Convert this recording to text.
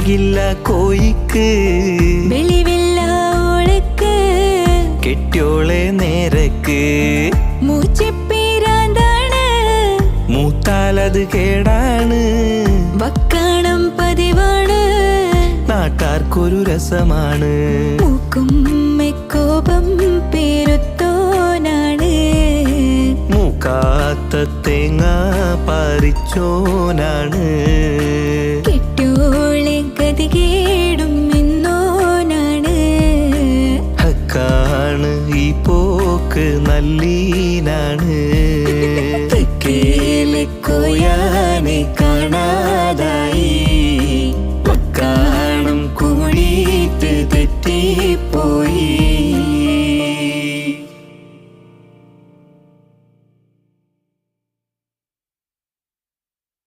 ചിറകില്ല കോയിക്ക് വെളിവില്ല ഓളക്ക് കെട്ടിയോളെ നേരക്ക് മൂച്ചിപ്പീരാന്താണ് മൂത്താലത് കേടാണ് വക്കാണം പതിവാണ് നാട്ടാർക്കൊരു രസമാണ് മൂക്കും കോപം പേരുത്തോനാണ് മൂക്കാത്ത തേങ്ങ പറിച്ചോനാണ് കെട്ടിയോളെ ഗതികേടും എന്നോനാണ് ഹക്കാണ് ഈ പോക്ക് നല്ലീനാണ്